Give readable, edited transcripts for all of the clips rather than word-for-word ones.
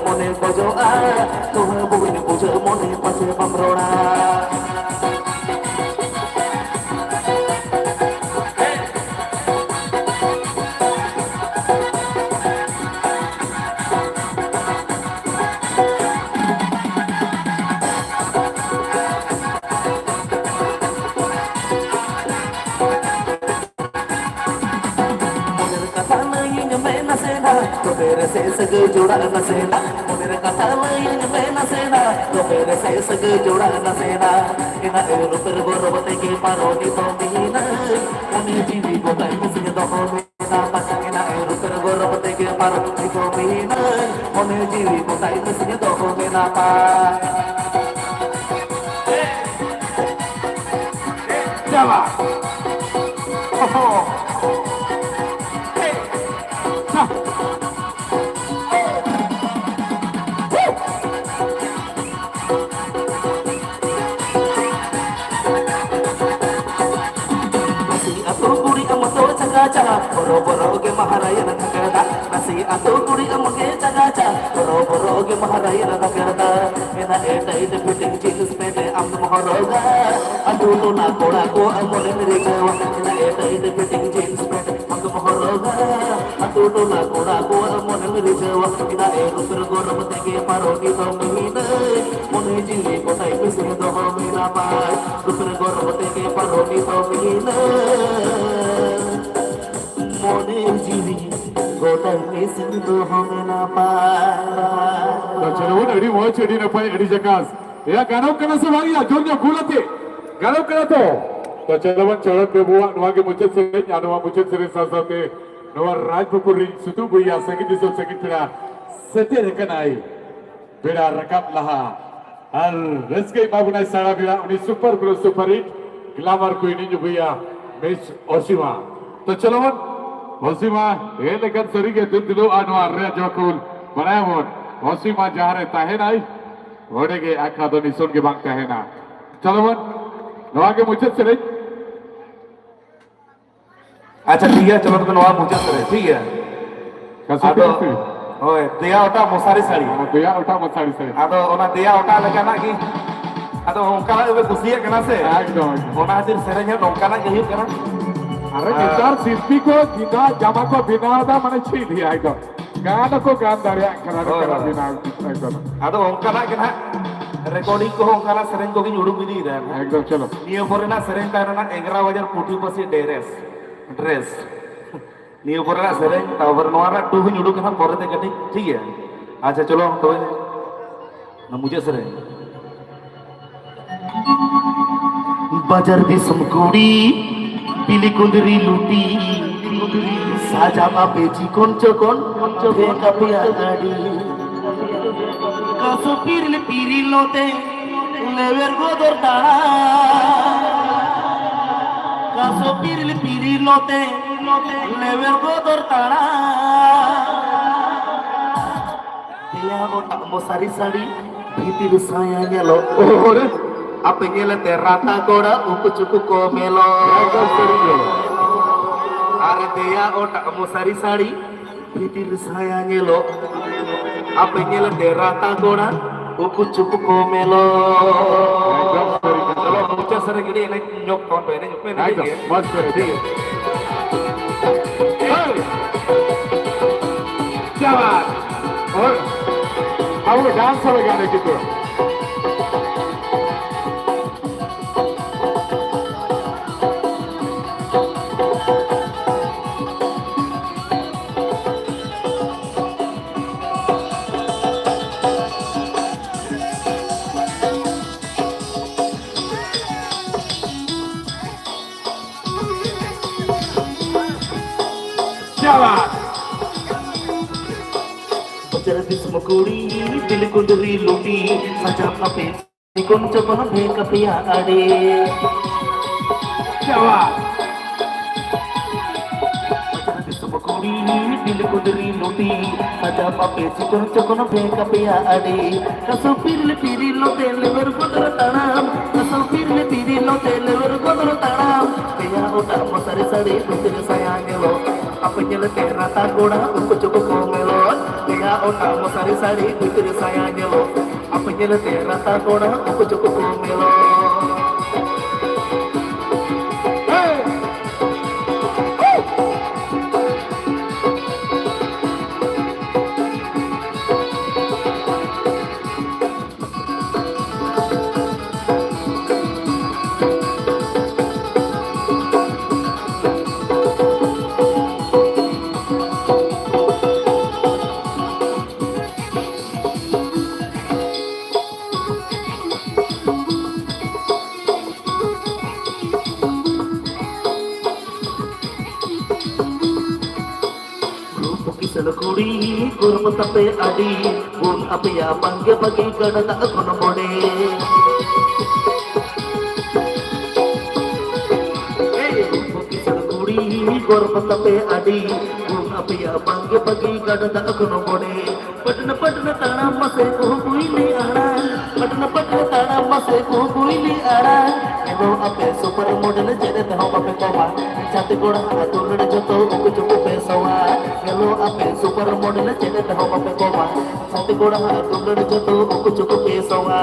mone pojo a tuha buin puja mone pase pamrona मेरे से सग जुड़ा न सेना मेरे कथा लाइन में न सेना तो मेरे से सग जुड़ा न सेना ina ero per gorobate ke paroni to mihina uni jivi ko tai musige do homina pasangina ero per gorobate ke paroni to mihina uni jivi ko tai musige do homina pa java oh boro-boro ke maharaya nagarta nasi atau kuri amge jaga boro-boro ke maharaya nagarta ena eta ide fitting jeans pete am maharaga adu to na koda ko amole mere jawa ena eta ide fitting jeans pete am maharaga adu to na koda ko amole mere jawa ena e rupar gorobate ke paroni to mihina mone jili ko tai se do homina pa rupar gorobate ke paroni to mihina mone jiri gotai mesin do homena pa तो चलो वो अड़ी वो चढ़ी न पाए अड़ी जकास या गानों करना से भागी जोर जो भूलते गानों करा तो चलो वन चढ़त पे बुआ नुआ के मुझे से नुआ मुझे से सासाते नुआ राजपुरी सुतु बुया संगीत दिसो संगीत पिरा सते रकनाई पिरा रकब लहा और रसके बाबुना सारा पिरा उन्हीं super grow super hit glamour queen जो बुया मिस ओशिमा तो चलो वन ओशिमा ये लेकर सरी के दिलो अनवार रे जोकुल बनाया वन ओशिमा जहाँ रहता है ना घोड़े के आँखा तो निशुन के बांगता है ना चलो वन नवा के मुझे से नहीं अच्छा ठीक है चलो तो नवा मुझे से ठीक है कसौटी ओए दिया उठा मसारी साड़ी दिया उठा मसारी साड़ी आदो ओना दिया उठा लगा ना कि आदो ओंका वे कुसिया करना से एकदम ओना दिर सेरेंज है ओंका ना यही करना अरे गिटार शिल्पी को गिटार जामा को बिना दा मने छी दिया एकदम गाना को गान दारिया करा बिना एकदम आदो ओंका ना के ना रिकॉर्डिंग को ओंका ना सेरेंज को की उडुक बिदी रे एकदम चलो नियो फोरेना सेरेंज का ना 11 बजे कोटी पसी dress neo फोरेना सेरेंज tower Nora to ही उडुक ना परते कटी ठीक है अच्छा चलो तो ना मुझे सेरेंज बाजार दिसम कुड़ी पिली कुंदरी लुटी साजा बापे चिकन चकन चोबे कापिया गाड़ी कासो पिरल लोते लेवर गोदर ताड़ा कासो पिरल लोते लेवर गोदर ताड़ा दिया गोटा मोसारी साड़ी भीतिर साया गेलो और apa nyelete rata goda uku cuku komelo are dia otak musari sari bitir saya nyelo apa nyelete rata goda uku cuku komelo kalau mucha sering ini nyok tahun ini nyok ini mas kere jalan और अब dance वाले गाने की तो Kuri pilih kundri luti saja kape ikon coba be kapia ade Jawa kuri pilih kundri luti saja kape ikon coba be kapia ade kaso piril lote lever kodra tanam kaso piril lote lever kodra tanam kaya otak masari sari putir sayang lo apa nyelete rata goda uku cukup melon dia otak sari sari putri saya nyelo apa nyelete rata goda uku cukup melon. Selekuri kurma tape adi pun apa ya bangga bagi kada tak kono mode bukti selekuri kurma tape adi pun apa ya bangga bagi kada tak kono mode padna padna tanam masih kuili aran padna padna tanam masih kuili aran elo ape super model jere tahu ape koma jati goda atur de joto uku cukup pesawa elo ape super model jere tahu ape koma jati goda atur de joto uku cukup pesawa.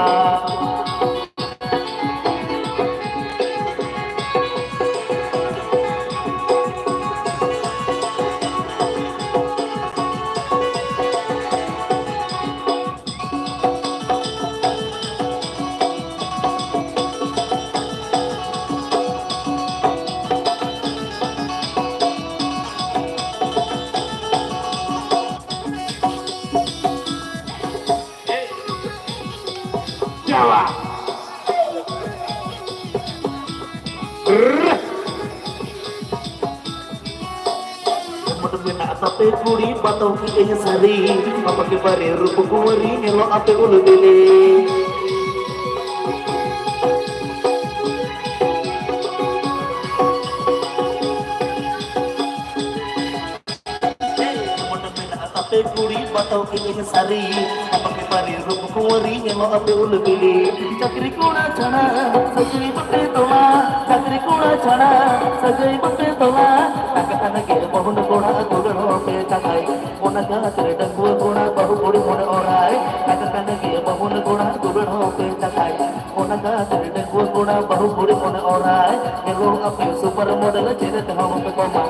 Jawa. Mudena tape kuri batau ki sari apa ke bare rup kuwari ngelo ape ulu dele kuri batau ki sari apa ke bare rup kuwari ngelo ape ulu dele chakri kuna chana sajai batte tola chakri kuna chana sajai batte tola anake bahun goda gudano pe takai mona ka tere dangu goda bahu bodi mona orai anake bahun goda gudano pe takai mona ka tere dangu goda bahu bodi mona orai ego ape super model jere tahu pe koma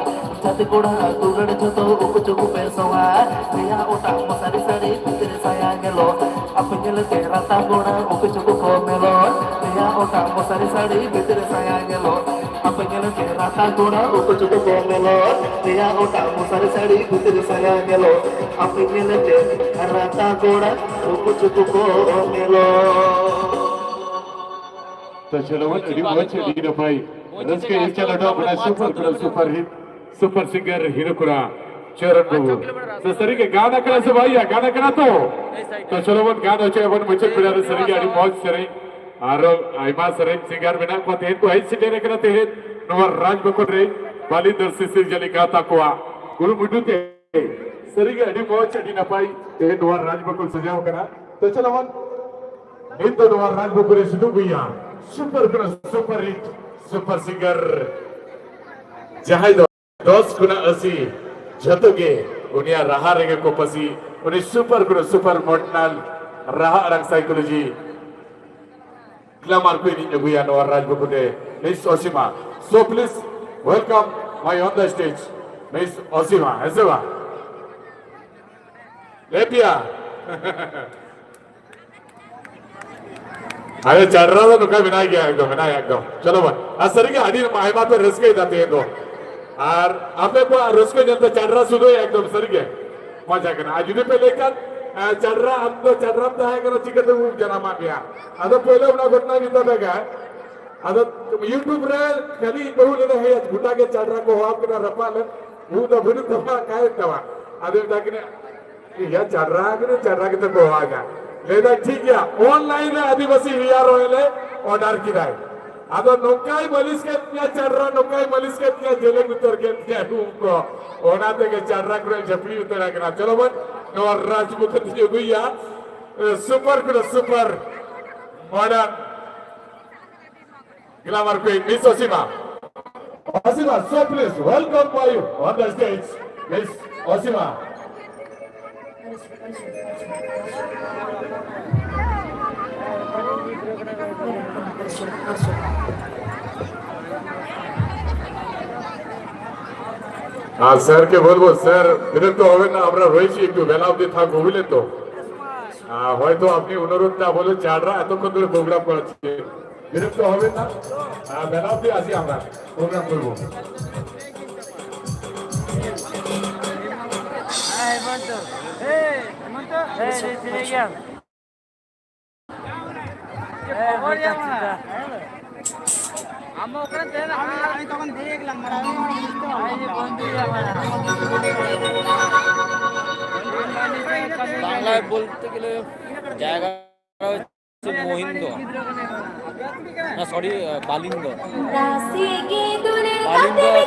jati goda gudano joto uku cukup pesawa dia otak masari sari putri saya ngelo apa nyelete rata goda uku cukup melon dia otak masari sari putri saya ngelo apa nyelete rata goda uku cukup melon dia otak masari sari putri saya ngelo apa nyelete rata goda uku cukup melon. तो चलो वो AD मौज AD रफाई रस के एक चला डॉ बड़ा super hit super singer hero कुरा चरण बाबू तो सरी के गाना करा से भाई गाना करा तो चलो वो गाना चे अपन मुझे पिड़ा सरी के एडी मौज सरी आरो आइमा सरी सिंगर बिना को ते को ऐसे लेने करते हैं नवर राज बकोट रे बालिंदर सिसिल जली गाता कोआ गुरु मुडू ते सरी के एडी मौज एडी नपाई ते नवर राज बकोट सजाओ करा तो चलो वो Itu dua ragu kuris dunia super kuna super hit super singer jahai dos kuna asi jatuge unia raha rege kopasi uni super kuna super modal raha arang psychology glamour queen in dunia dua ragu kude Miss Osima so please welcome my on the stage Miss Osima Ezra Lepia अरे चढ़ रहा था तो क्या बिना एकदम चलो बस असर के आदि मायमा पे रस के जाते हैं तो और आपने को रस के जनता चढ़ रहा सुनो एकदम सर के मजा करना आज भी पहले का चढ़ रहा हम तो है करो चिकन तो जना मान गया अदर पहले अपना घटना नहीं था क्या अदर यूट्यूब रे खाली बहु लेना है घुटा के चढ़ रहा को आप के रपा ले वो तो भूल तो क्या तवा अदर ताकि या चढ़ रहा के तो को आगा లేదా ठीक है ऑनलाइन आदिवासी वीआर होले ऑर्डर किराय अब नौकाई मलिस के क्या चढ़ रहा नौकाई मलिस के क्या जेले उतर के क्या उनको ओनाते के चढ़ रहा करे जपली उतर के चलो बन और राजपूत जो गुइया super modern glamour queen miss Osima so please welcome for you on the stage miss Osima हाँ सर के बोलबो স্যার বিরক্ত হবেন না আমরা রয়েছি একটু বেলা অবধি থাকবো বুঝলেন তো হয়তো আপনি অনুরোধটা বলে চাররা এতক্ষণ ধরে প্রোগ্রাম করাচ্ছি বিরক্ত হবেন না বেলা অবধি আসি আমরা প্রোগ্রাম করবো আমি তখন দেখলাম বাংলায় বলতে গেলে জায়গা হচ্ছে মহিন্দ না সরি বালিন্দ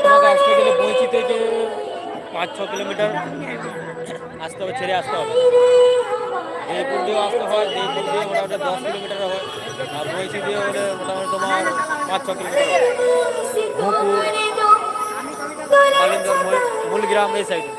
তোমাকে আসতে গেলে বইচি থেকে 5-6 কিলোমিটার আসতে হবে ছেড়ে আসতে হবে জয়পুর দিয়েও আসতে হয় জয়পুর দিয়ে মোটামুটি 10 কিলোমিটার হয় আর বইচি দিয়ে হলে মোটামুটি তোমার 5-6 কিলোমিটার ভোঁপুর বালিন্দর মূলগ্রাম এই সাইডে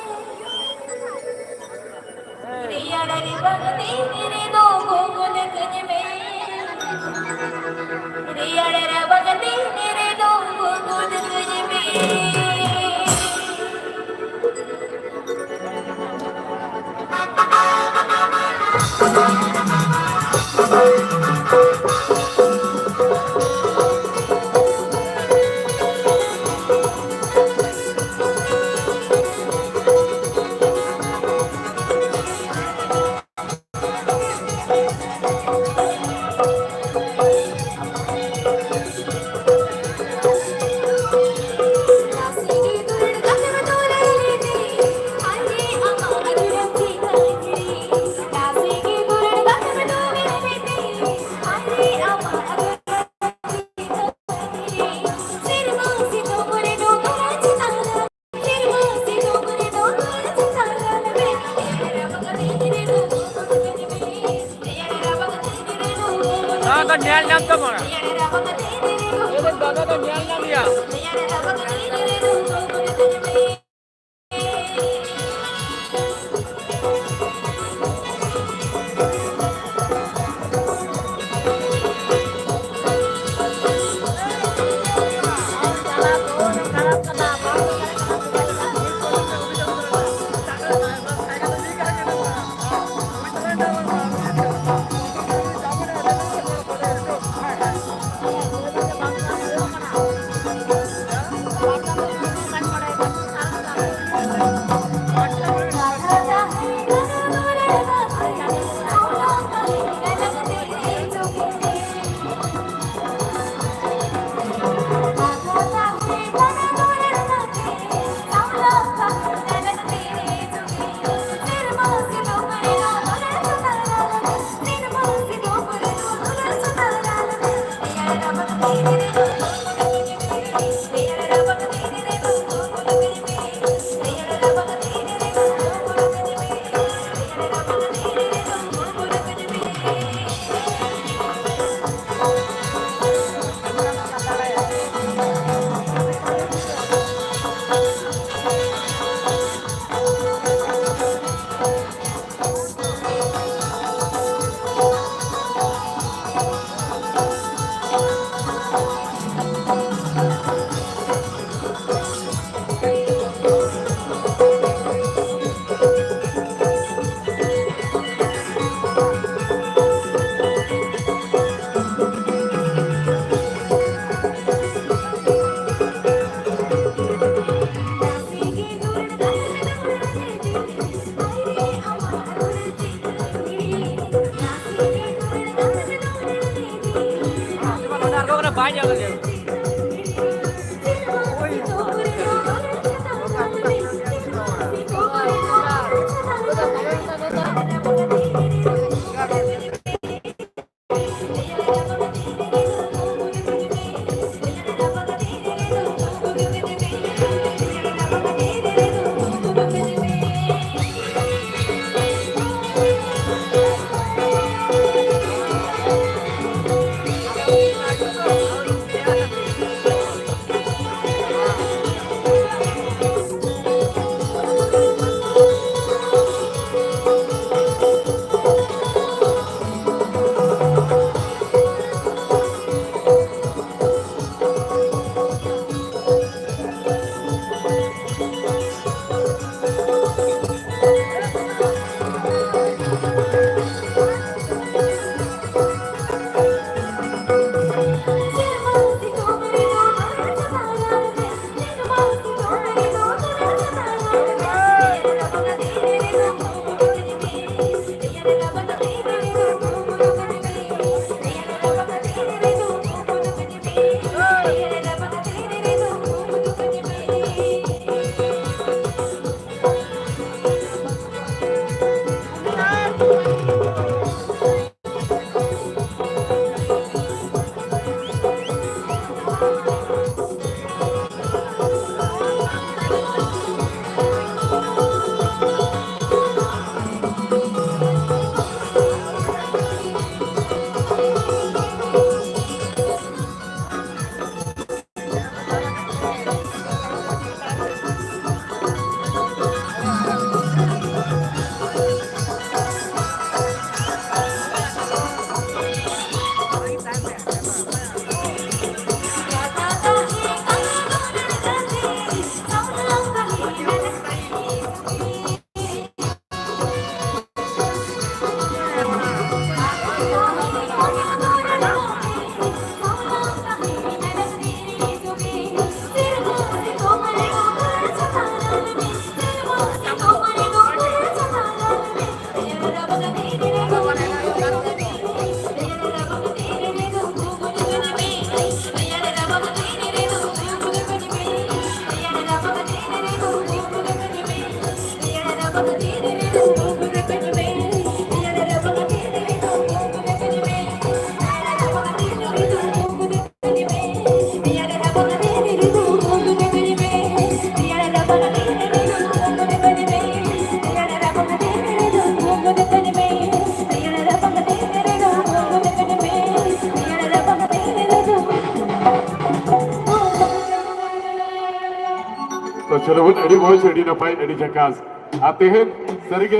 तो चलो वो एडी मौज एडी नपाई एडी जकास आते हैं सरगे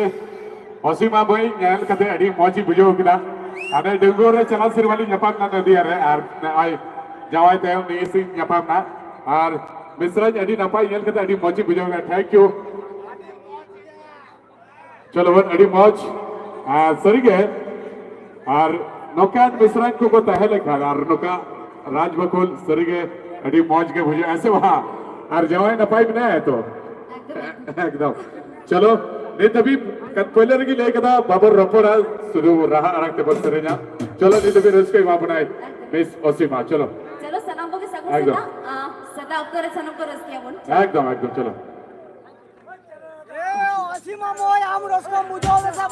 ओसीमा भाई ᱧᱮᱞ kate एडी मौजी बुझो किना ane डंगोर रे चला सिरवाली ᱧᱟᱯᱟᱢ ना नदी रे आर आई जावाई तायम नीसी ᱧᱟᱯᱟᱢ ना आर मिश्रा एडी नपाई ᱧᱮᱞ kate एडी मौजी बुझो गा थैंक यू चलो वो एडी मौज सरगे आर नोकान मिश्रा को तहले खा आर नोका राज बकुल सरगे एडी मौज के बुझो ऐसे वहां और जवाई नपाई में है तो एकदम चलो नहीं तभी कोयलर की ले कदा बाबर रपोरा शुरू रहा रखते बस करेना चलो नहीं तभी रस के वहां बनाए मिस ओसीमा चलो चलो सनम को सगो सदा उत्तर सनम को रस किया बोल एकदम एकदम चलो ए ओसीमा मोय आम रस को मुझो ले सब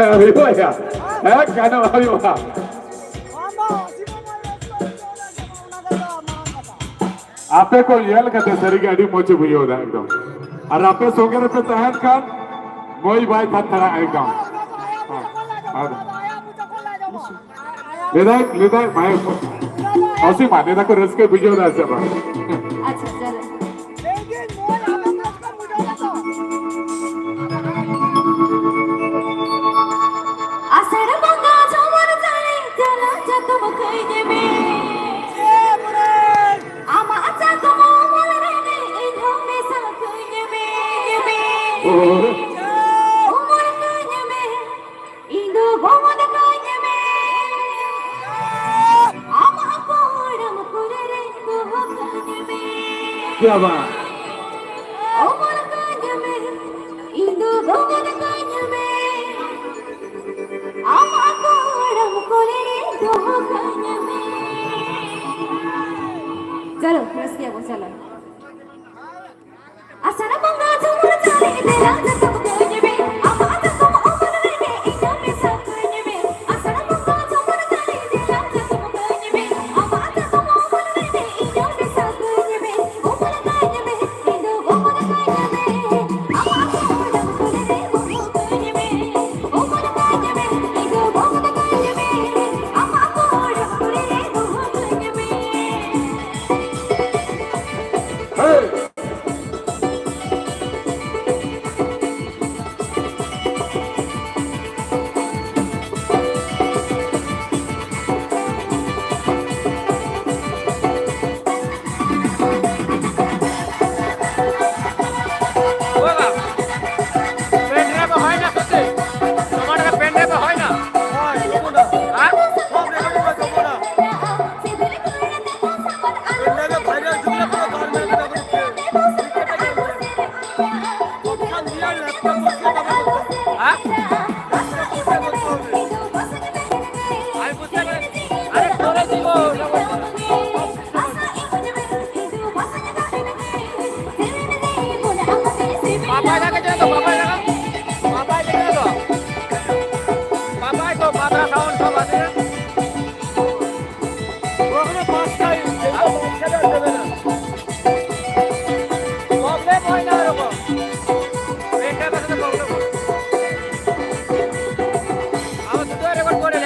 अभी वो या है कानो अभी वो मामा ओसीमा मोय रस को मुझो ले सब उना का मान पता आपे को यल कते सरी गाड़ी मोचे बुझो दा एकदम और आपे सोगे पे तहन खान मोई भाई था तरा एकदम लेदा भाई औसी माने दा को रस के बुझो दा सब अच्छा चलो लेकिन मोय आम रस को मुझो ले तो आसर बंगा झमर जाने चला जतम खैने में ए मुरे आमा आचा तुम मोल रे ने इधम में सब खैने में उमर खैने में इंदो गोमद खैने में आमा कोड़म कुरे रे तो खैने में क्या बात उमर खैने में इंदो गोमद खैने में आमा कोड़म कुरे रे तो खैने में चलो रस किया वो चलो आसना बंगा झूमर जाने तेरा जतम खैने में आमा आचा तुम उमर रे ने इधम में सब खैने में आसना बंगा झूमर जाने तेरा जतम खैने में आमा आचा तुम उमर रे ने इधम में सब खैने में उमर खैने में इंदो गोमद खैने में आमा कोड़म कुरे रे तो खैने में उमर खैने में इंदो गोमद खैने में आमा कोड़म कुरे रे तो खैने में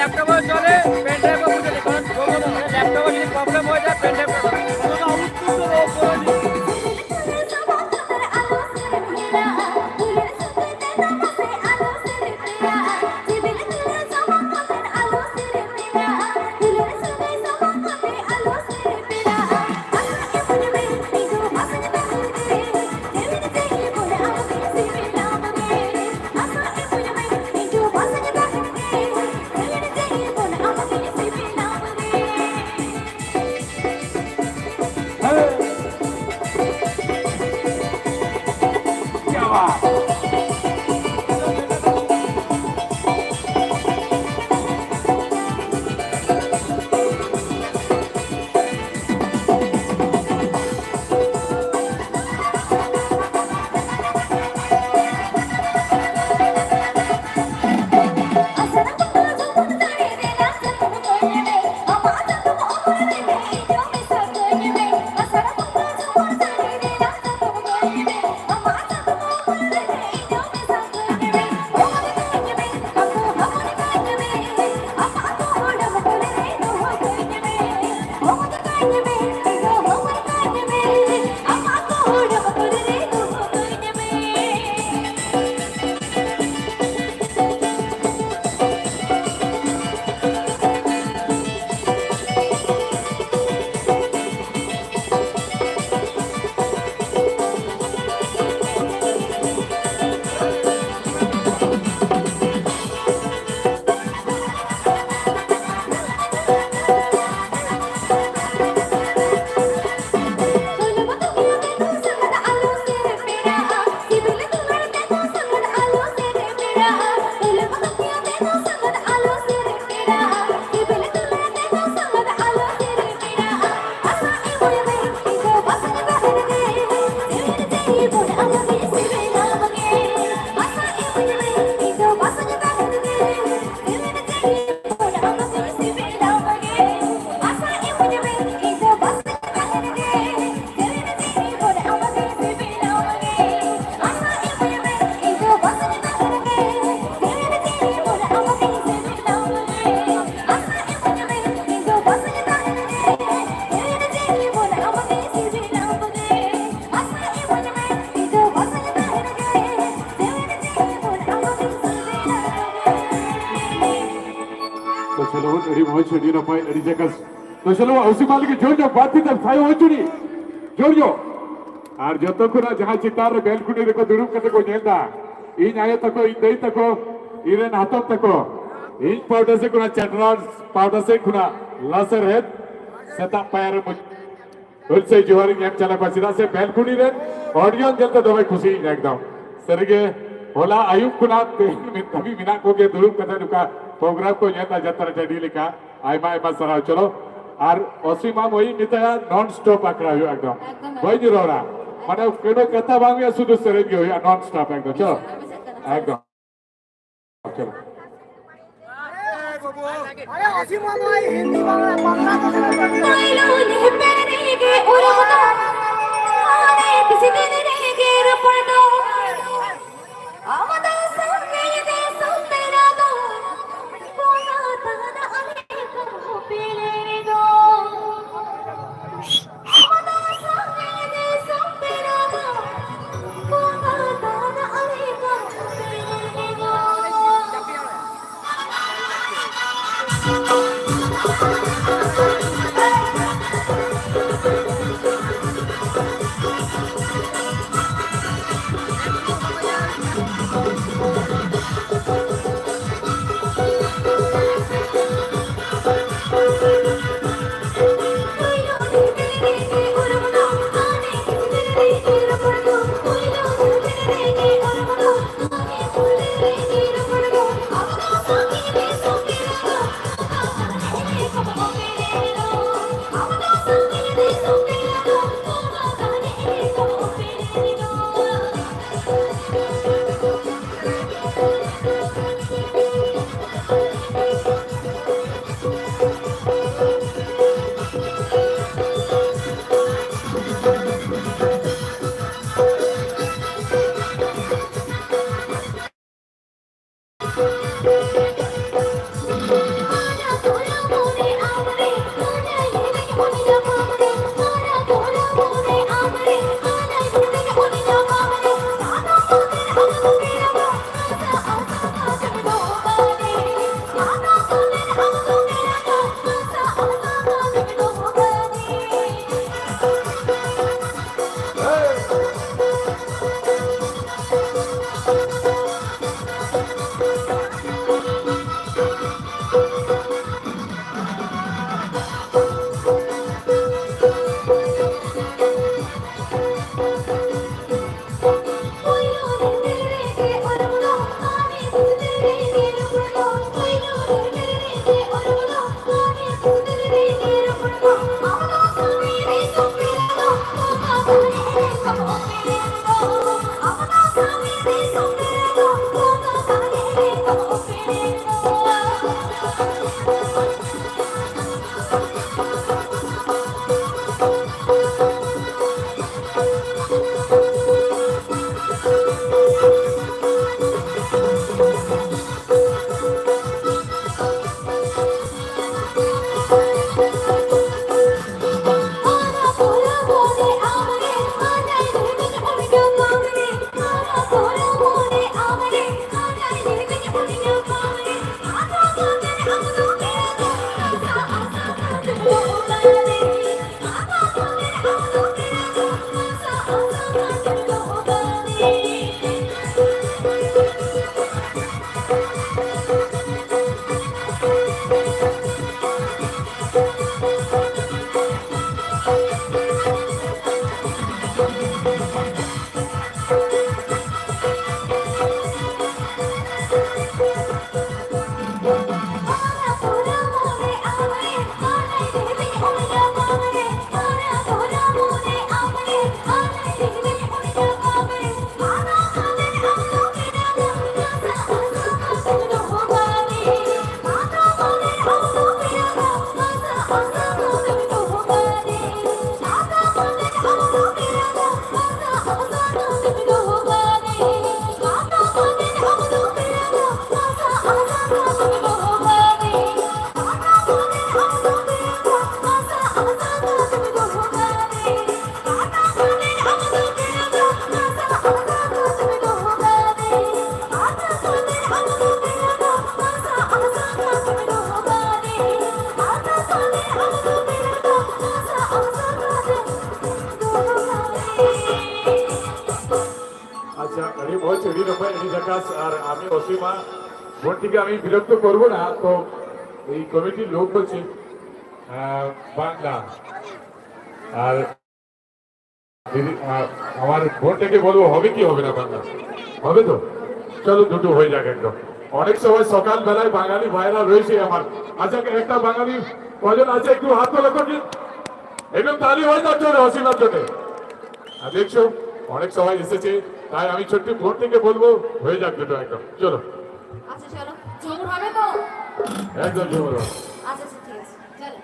ল্যাপটপে চলে পেন ড্রাইভে বুঝে নি কারণ ল্যাপটপে যদি প্রবলেম হয়ে যায় পেন ড্রাইভ तो चलो अड़ी मोच अड़ी ना पाए अड़ी जगह तो चलो उसी मालिक जोड़ जो बात थी तब सायो हो चुनी जोड़ जो और जो तो कुना जहाँ चितार रे बेल कुनी रे को दुरुप कते को नेलदा इन आये तको इन दई तको इरेन हाथों तको इन पाउडर से कुना चटरार पाउडर से कुना लासर है सेता पैर मुझ उनसे जोहरी गेम चला पसीना से बेल कुनी रे ऑडियंस जलते दो भाई खुशी एकदम सरगे होला आयुब कुना तभी बिना को के दुरुप कते दुका प्रोग्राम को नेता जत्रा चढ़ी लिखा आयमा आयमा सराव चलो और असीमा वही नितया नॉन स्टॉप आकड़ा हुआ एकदम वही जो रोड़ा माने केनो कथा बांगिया सुदु सरेंगे हुआ नॉन स्टॉप एकदम चलो एकदम चलो अरे असीम मामा हिंदी बांग्ला बांग्ला तो कोयलो ने पेरेगे उड़ो आने किसी दिन रहेगे रपड़ो आमदा संगे दे संतेरा दो बोला ताना अने को पेले दो आमदा संगे दे संतेरा दो बोला ताना अने को पेले दो Okay. এডি মোচ এডি নপাই এডি জাকাস আর আমি অসীমা বোনটিকে আমি বিরক্ত করবো না তো এই কমিটির লোক হচ্ছে বাংলা আর আমার বোনটাকে বলবো হবে কি হবে না বাংলা হবে তো চলো দুটো হয়ে যাক একদম অনেক সময় সকাল বেলায় বাঙালি ভাইরা রয়েছে আমার আচ্ছা একটা বাঙালি কজন আছে একটু হাত তোলা তো একদম তালি হয়ে যাচ্ছে অসীমার জন্য আর দেখছো অনেক সময় এসেছে তাই আমি ছোট্ট বোন থেকে বলবো হয়ে যাক দুটো একদম চলো আচ্ছা চলো ঝুমুর হবে তো একদম জমে আচ্ছা ঠিক আছে চলো